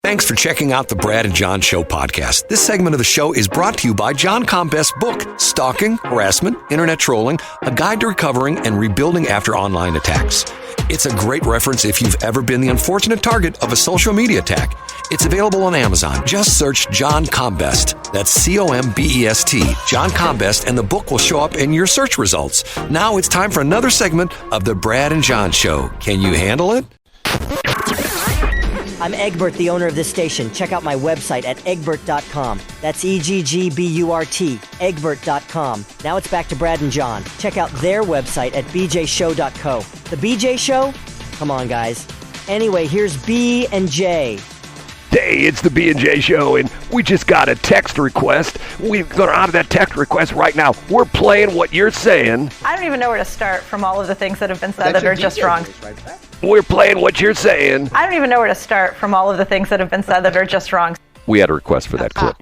Thanks for checking out the Brad and John Show podcast. This segment of the show is brought to you by John Combest's book, Stalking, Harassment, Internet Trolling, A Guide to Recovering and Rebuilding After Online Attacks. It's a great reference if you've ever been the unfortunate target of a social media attack. It's available on Amazon. Just search John Combest. That's C-O-M-B-E-S-T, John Combest, and the book will show up in your search results. Now it's time for another segment of the Brad and John Show. Can you handle it? I'm Egbert, the owner of this station. Check out my website at egbert.com. That's E-G-G-B-U-R-T, egbert.com. Now it's back to Brad and John. Check out their website at bjshow.co. The BJ Show? Come on, guys. Anyway, here's B and J. Hey, it's the B&J Show, and we just got a text request. We're going to honor that text request right now. We're playing what you're saying. I don't even know where to start from all of the things that have been said that are just wrong. We're playing what you're saying. I don't even know where to start from all of the things that have been said that are just wrong. We had a request for that clip.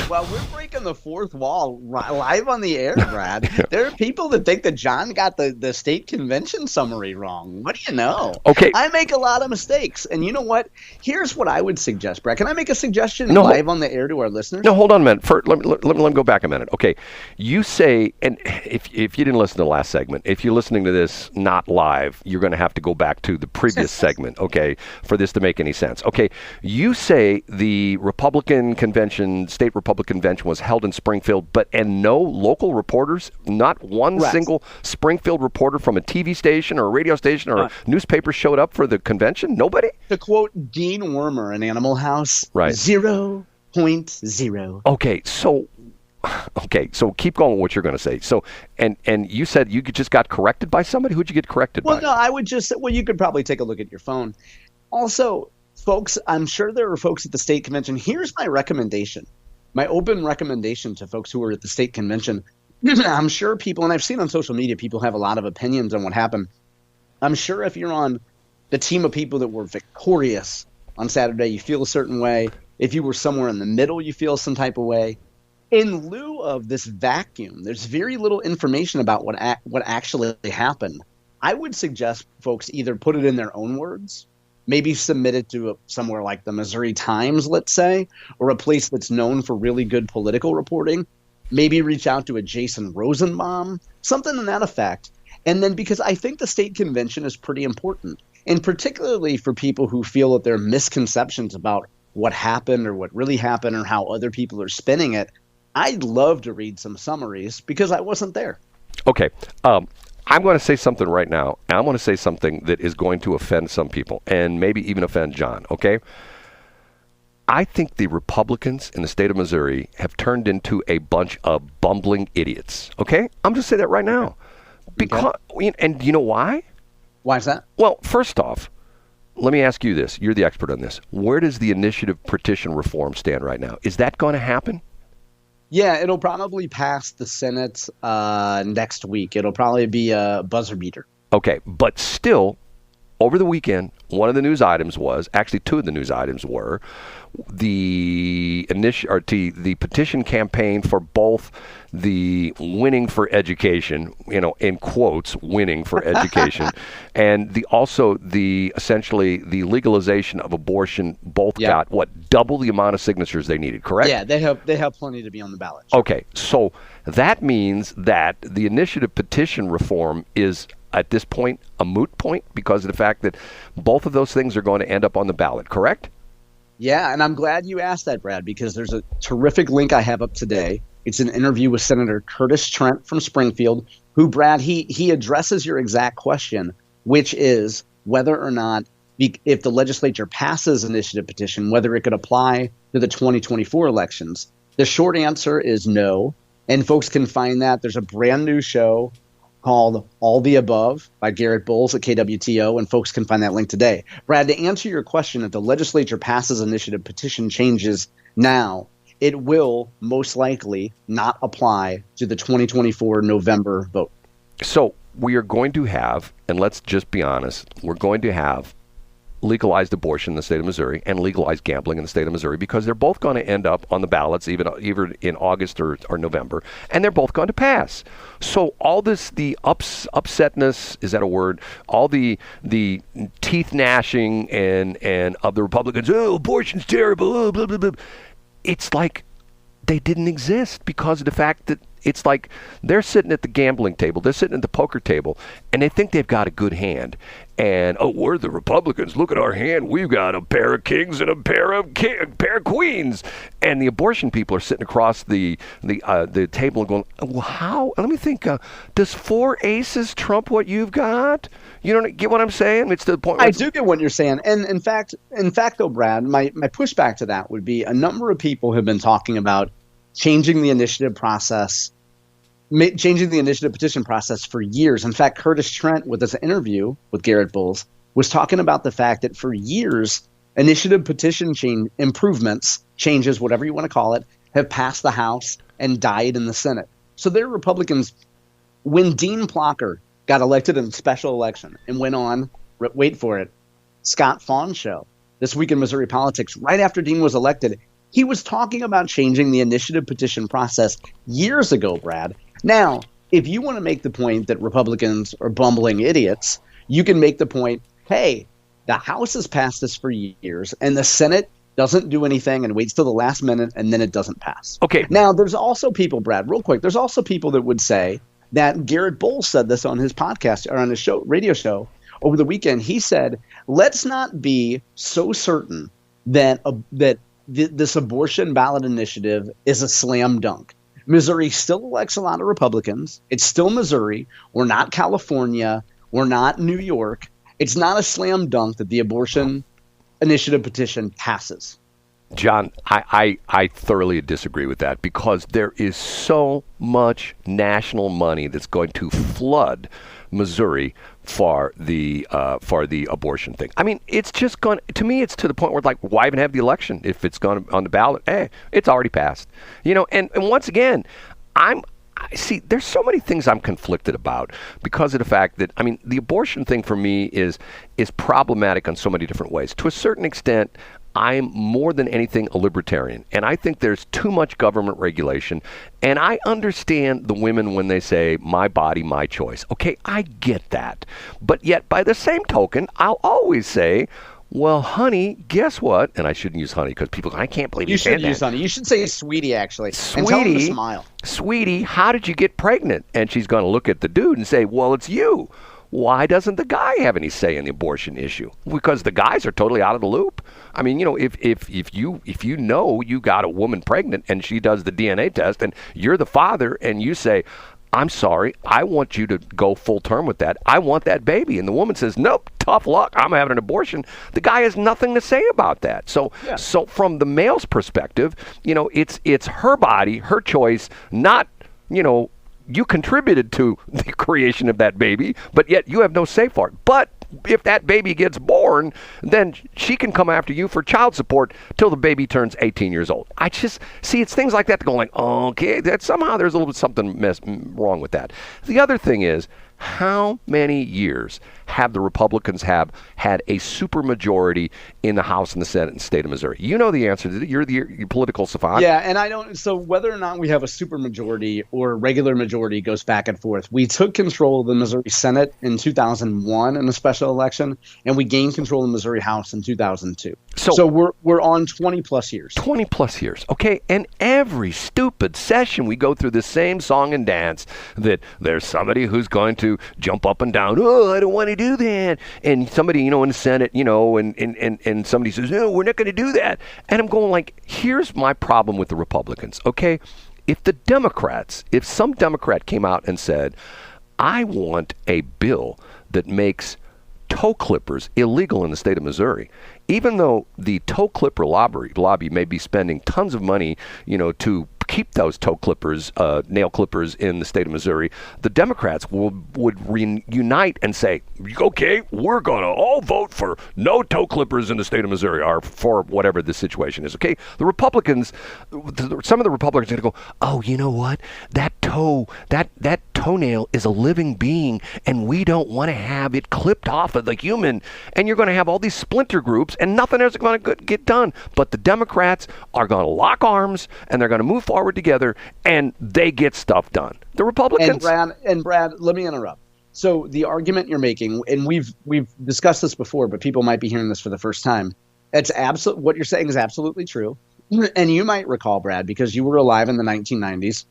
Well, we're breaking the fourth wall live on the air, Brad. There are people that think that John got the state convention summary wrong. What do you know? Okay. I make a lot of mistakes. And you know what? Here's what I would suggest, Brad. Can I make a suggestion live on the air to our listeners? No, hold on a minute. Let me go back a minute. Okay. You say, and if you didn't listen to the last segment, if you're listening to this not live, you're going to have to go back to the previous segment, okay, for this to make any sense. Okay. You say the Republican convention, state Republican convention was held in Springfield, and no local reporters, not one single Springfield reporter from a TV station or a radio station or a newspaper showed up for the convention? Nobody? To quote Dean Wormer in Animal House, right. 0.0. Okay, so keep going with what you're going to say. So, and you said you just got corrected by somebody? Who'd you get corrected by? Well, no, I would just, you could probably take a look at your phone. Also, folks, I'm sure there are folks at the state convention. Here's my recommendation, my open recommendation to folks who are at the state convention. I'm sure people, and I've seen on social media, people have a lot of opinions on what happened. I'm sure if you're on the team of people that were victorious on Saturday, you feel a certain way. If you were somewhere in the middle, you feel some type of way. In lieu of this vacuum, there's very little information about what actually happened. I would suggest folks either put it in their own words, maybe submit it to somewhere like the Missouri Times, let's say, or a place that's known for really good political reporting. Maybe reach out to a Jason Rosenbaum, something to that effect. And then, because I think the state convention is pretty important, and particularly for people who feel that there are misconceptions about what happened or what really happened or how other people are spinning it, I'd love to read some summaries because I wasn't there. Okay. I'm going to say something right now. I'm going to say something that is going to offend some people and maybe even offend John, okay? I think the Republicans in the state of Missouri have turned into a bunch of bumbling idiots, okay? I'm just saying that right now. Because, and do you know why? Why is that? Well, first off, let me ask you this. You're the expert on this. Where does the initiative petition reform stand right now? Is that going to happen? Yeah, it'll probably pass the Senate next week. It'll probably be a buzzer beater. Okay, but still, over the weekend, one of the news items was, actually two of the news items were, the petition campaign for both the winning for education, in quotes, winning for education, and essentially the legalization of abortion both got, double the amount of signatures they needed, correct? Yeah, they have plenty to be on the ballot. Okay, so that means that the initiative petition reform is, at this point, a moot point because of the fact that both of those things are going to end up on the ballot, correct? Yeah, and I'm glad you asked that, Brad, because there's a terrific link I have up today. It's an interview with Senator Curtis Trent from Springfield, who, Brad, he addresses your exact question, which is whether or not, if the legislature passes initiative petition, whether it could apply to the 2024 elections. The short answer is no, and folks can find that. There's a brand new show called All the Above by Garett Bowles at KWTO, and folks can find that link today. Brad, to answer your question, if the legislature passes initiative petition changes now, it will most likely not apply to the 2024 November vote. So we are going to have, and let's just be honest, we're going to have legalized abortion in the state of Missouri and legalized gambling in the state of Missouri, because they're both going to end up on the ballots either in August or November, and they're both going to pass. So all this, the upsetness, is that a word? All the teeth gnashing and of the Republicans, oh, abortion's terrible, oh, blah, blah, blah. It's like they didn't exist because of the fact that it's like they're sitting at the gambling table, they're sitting at the poker table, and they think they've got a good hand. And, oh, we're the Republicans. Look at our hand. We've got a pair of kings and a pair of queens. And the abortion people are sitting across the table and going, well, how? Let me think. Does 4 aces trump what you've got? You don't get what I'm saying? It's to the point where I do get what you're saying. And in fact, though, Brad, my pushback to that would be a number of people have been talking about changing the initiative process, changing the initiative petition process for years. In fact, Curtis Trent, with his interview with Garett Bowles, was talking about the fact that for years, initiative petition changes, whatever you want to call it, have passed the House and died in the Senate. So there are Republicans, when Dean Plocker got elected in a special election and went on, wait for it, Scott Fawn's show, This Week in Missouri Politics, right after Dean was elected, he was talking about changing the initiative petition process years ago, Brad. Now, if you want to make the point that Republicans are bumbling idiots, you can make the point, hey, the House has passed this for years, and the Senate doesn't do anything and waits till the last minute, and then it doesn't pass. Okay. Now, there's also people, Brad, real quick, there's also people that would say that Garett Bowles said this on his podcast or on his radio show over the weekend. He said, let's not be so certain that this abortion ballot initiative is a slam dunk. Missouri still elects a lot of Republicans. It's still Missouri. We're not California. We're not New York. It's not a slam dunk that the abortion initiative petition passes. John, I thoroughly disagree with that, because there is so much national money that's going to flood Missouri for the abortion thing. I mean, it's just going to me. It's to the point where, like, why even have the election if it's gone on the ballot? It's already passed. And once again, I see, there's so many things I'm conflicted about because of the fact that, I mean, the abortion thing for me is problematic on so many different ways. To a certain extent, I'm more than anything a libertarian, and I think there's too much government regulation, and I understand the women when they say, my body, my choice. Okay, I get that. But yet, by the same token, I'll always say, well, honey, guess what? And I shouldn't use honey because people go, I can't believe you said that. You should use honey. You should say sweetie, actually. Sweetie, and tell them to smile. Sweetie, how did you get pregnant? And she's going to look at the dude and say, well, it's you. Why doesn't the guy have any say in the abortion issue? Because the guys are totally out of the loop. I mean, if you know you got a woman pregnant and she does the DNA test and you're the father and you say, I'm sorry, I want you to go full term with that. I want that baby. And the woman says, nope, tough luck, I'm having an abortion. The guy has nothing to say about that. So from the male's perspective, it's her body, her choice, not, you contributed to the creation of that baby, but yet you have no say for it. But if that baby gets born, then she can come after you for child support till the baby turns 18 years old. I just see it's things like that go like, okay, that somehow there's a little bit something wrong with that. The other thing is, how many years have the Republicans had a supermajority in the House and the Senate in the state of Missouri? You know the answer to it. You're the political savant. Yeah, and I don't. So whether or not we have a supermajority or a regular majority goes back and forth. We took control of the Missouri Senate in 2001 in a special election, and we gained control of the Missouri House in 2002. So we're on 20 plus years. 20 plus years. Okay, and every stupid session we go through the same song and dance that there's somebody who's going to jump up and down. Oh, I don't want to do that. And somebody, in the Senate, and somebody says, no, we're not going to do that. And I'm going like, here's my problem with the Republicans. Okay, if some Democrat came out and said, I want a bill that makes toe clippers illegal in the state of Missouri, even though the toe clipper lobby may be spending tons of money, to keep those toe clippers, nail clippers in the state of Missouri, the Democrats would reunite and say, okay, we're going to all vote for no toe clippers in the state of Missouri, or for whatever the situation is. Okay, the Republicans, some of the Republicans are going to go, oh, you know what? That toenail is a living being, and we don't want to have it clipped off of the human. And you're going to have all these splinter groups, and nothing is going to get done. But the Democrats are going to lock arms, and they're going to move forward together, and they get stuff done. The Republicans. And Brad, let me interrupt. So the argument you're making, and we've discussed this before, but people might be hearing this for the first time. What you're saying is absolutely true. And you might recall, Brad, because you were alive in the 1990s,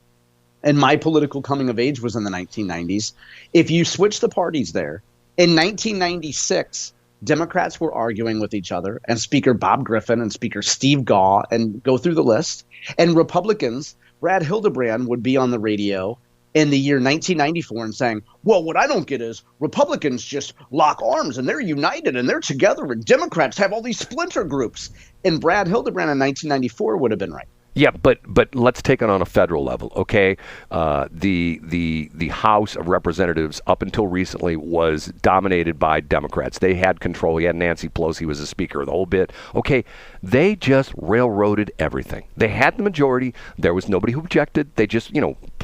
and my political coming of age was in the 1990s. If you switch the parties there, in 1996, Democrats were arguing with each other, and Speaker Bob Griffin and Speaker Steve Gaw, and go through the list. And Republicans, Brad Hildebrand, would be on the radio in the year 1994 and saying, well, what I don't get is Republicans just lock arms and they're united and they're together, and Democrats have all these splinter groups. And Brad Hildebrand in 1994 would have been right. Yeah, but let's take it on a federal level, okay? The House of Representatives up until recently was dominated by Democrats. They had control. You had Nancy Pelosi was the speaker of the whole bit. Okay, they just railroaded everything. They had the majority. There was nobody who objected. They just,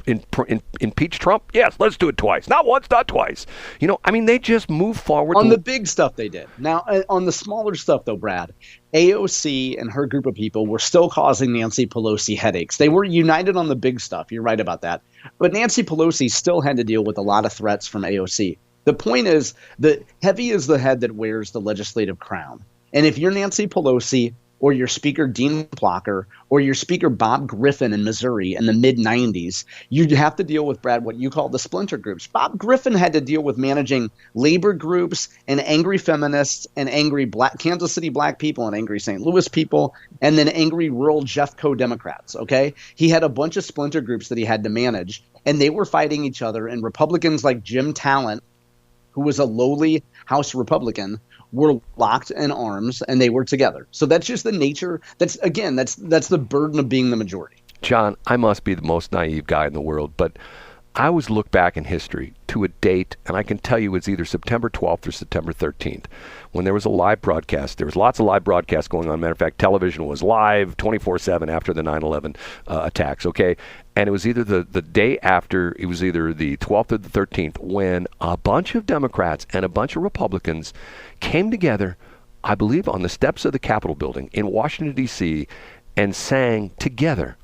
impeach Trump. Yes, let's do it twice. Not once, not twice. They just moved forward. On the big stuff they did. Now, on the smaller stuff, though, Brad, AOC and her group of people were still causing Nancy Pelosi headaches. They were united on the big stuff. You're right about that. But Nancy Pelosi still had to deal with a lot of threats from AOC. The point is that heavy is the head that wears the legislative crown. And if you're Nancy Pelosi or your Speaker Dean Plocker or your Speaker Bob Griffin in Missouri in the mid-'90s, you'd have to deal with, Brad, what you call the splinter groups. Bob Griffin had to deal with managing labor groups and angry feminists and angry Kansas City black people and angry St. Louis people and then angry rural Jeffco Democrats, okay? He had a bunch of splinter groups that he had to manage, and they were fighting each other, and Republicans like Jim Talent, who was a lowly House Republican, were locked in arms, and they were together. So that's just the nature. That's the burden of being the majority. John, I must be the most naive guy in the world, but I always look back in history to a date, and I can tell you it's either September 12th or September 13th, when there was a live broadcast. There was lots of live broadcasts going on. Matter of fact, television was live 24/7 after the 9/11 attacks, okay? And it was either the day after, it was either the 12th or the 13th, when a bunch of Democrats and a bunch of Republicans came together, I believe on the steps of the Capitol building in Washington, D.C., and sang together.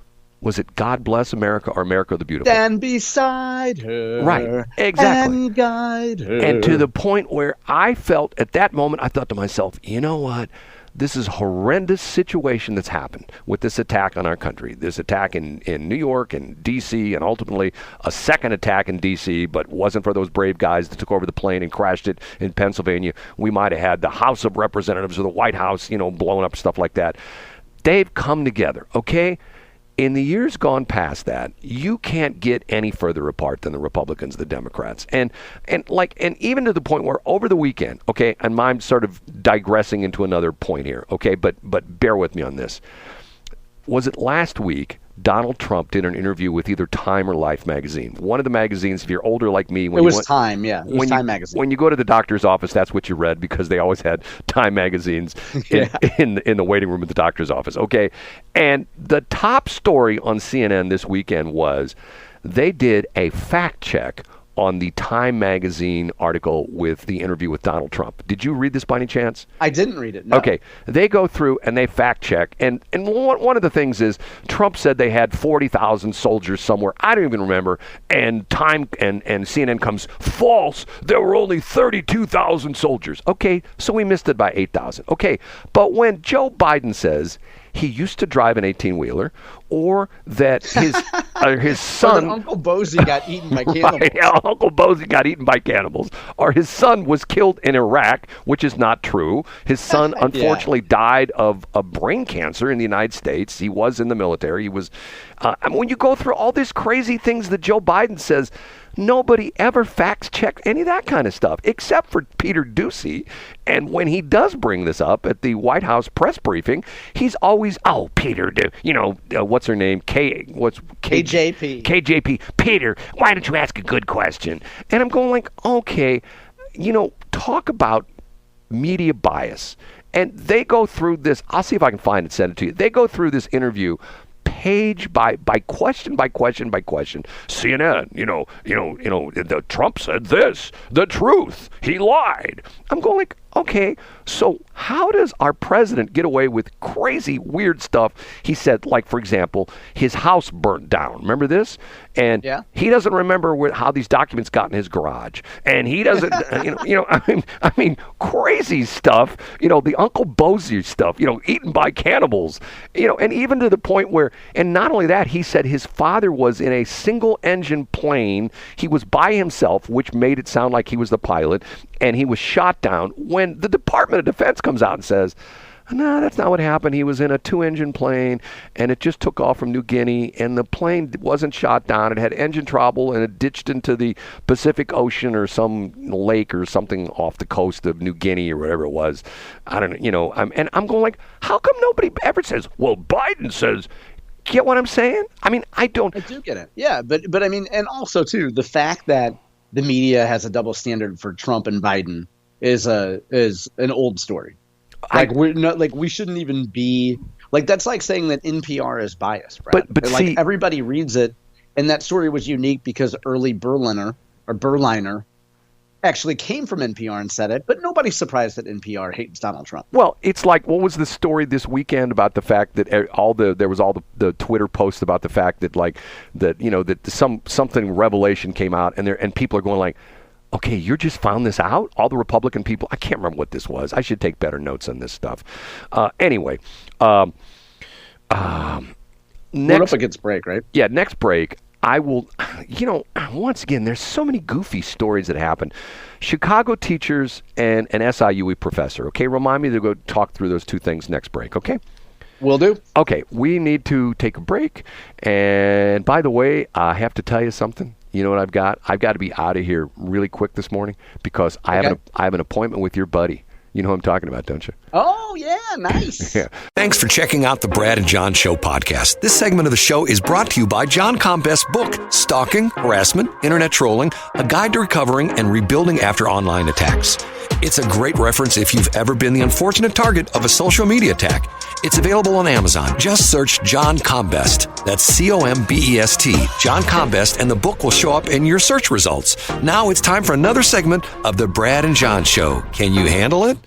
Was it God Bless America or America the Beautiful? Stand beside her. Right, exactly. And guide her. And to the point where I felt at that moment, I thought to myself, you know what? This is a horrendous situation that's happened with this attack on our country. This attack in New York and D.C. and ultimately a second attack in D.C., but wasn't for those brave guys that took over the plane and crashed it in Pennsylvania. We might have had the House of Representatives or the White House, blowing up, stuff like that. They've come together, okay? In the years gone past that, you can't get any further apart than the Republicans, the Democrats. And even to the point where over the weekend, okay, and I'm sort of digressing into another point here, okay, but bear with me on this. Was it last week Donald Trump did an interview with either Time or Life magazine? One of the magazines, if you're older like me. It was Time, yeah. It was Time magazine. When you go to the doctor's office, that's what you read because they always had Time magazines in the waiting room at the doctor's office. Okay. And the top story on CNN this weekend was they did a fact check on the Time magazine article with the interview with Donald Trump. Did you read this by any chance? I didn't read it, no. Okay. They go through and they fact check. And one of the things is Trump said they had 40,000 soldiers somewhere. I don't even remember. And Time and CNN comes, false. There were only 32,000 soldiers. Okay. So we missed it by 8,000. Okay. But when Joe Biden says he used to drive an 18-wheeler, or that his son... Uncle Bosie got eaten by cannibals. Right, yeah, Uncle Bosie got eaten by cannibals. Or his son was killed in Iraq, which is not true. His son, unfortunately, died of brain cancer in the United States. He was in the military. He was... when you go through all these crazy things that Joe Biden says, nobody ever fact-checked any of that kind of stuff, except for Peter Doocy. And when he does bring this up at the White House press briefing, he's always, Peter, what's her name? KJP. KJP. Peter, why don't you ask a good question? And I'm going like, okay, talk about media bias. And they go through this. I'll see if I can find it, send it to you. They go through this interview page by question by question by question. CNN, the Trump said this, the truth, he lied. I'm going like, okay, so how does our president get away with crazy, weird stuff? He said, like, for example, his house burnt down. Remember this? And he doesn't remember how these documents got in his garage. And he doesn't, I mean, crazy stuff. The Uncle Bozier stuff. Eaten by cannibals. And even to the point where, and not only that, he said his father was in a single-engine plane. He was by himself, which made it sound like he was the pilot, and he was shot down. When the Department of Defense comes out and says, no, that's not what happened. He was in a 2-engine plane, and it just took off from New Guinea, and the plane wasn't shot down. It had engine trouble, and it ditched into the Pacific Ocean or some lake or something off the coast of New Guinea or whatever it was. I don't know. And I'm going like, how come nobody ever says, well, Biden says, get what I'm saying? I mean, I do get it. Yeah, but I mean, and also, too, the fact that the media has a double standard for Trump and Biden is an old story. We shouldn't even be like, that's like saying that NPR is biased, right? But like, see, everybody reads it, and that story was unique because early Berliner actually came from NPR and said it, but nobody's surprised that NPR hates Donald Trump. Well, it's like, what was the story this weekend about the fact that there was all the Twitter posts about the fact that something revelation came out, and people are going like, okay, you just found this out? All the Republican people? I can't remember what this was. I should take better notes on this stuff. Anyway. We're up against break, right? Yeah, next break, I will, once again, there's so many goofy stories that happen. Chicago teachers and an SIUE professor, okay? Remind me to go talk through those two things next break, okay? Will do. Okay, we need to take a break. And by the way, I have to tell you something. You know what I've got? I've got to be out of here really quick this morning because I have an appointment with your buddy. You know who I'm talking about, don't you? Oh, yeah, nice. Yeah. Thanks for checking out the Brad and John Show podcast. This segment of the show is brought to you by John Combest's book, Stalking, Harassment, Internet Trolling, A Guide to Recovering and Rebuilding After Online Attacks. It's a great reference if you've ever been the unfortunate target of a social media attack. It's available on Amazon. Just search John Combest. That's Combest, John Combest, and the book will show up in your search results. Now it's time for another segment of the Brad and John Show. Can you handle it?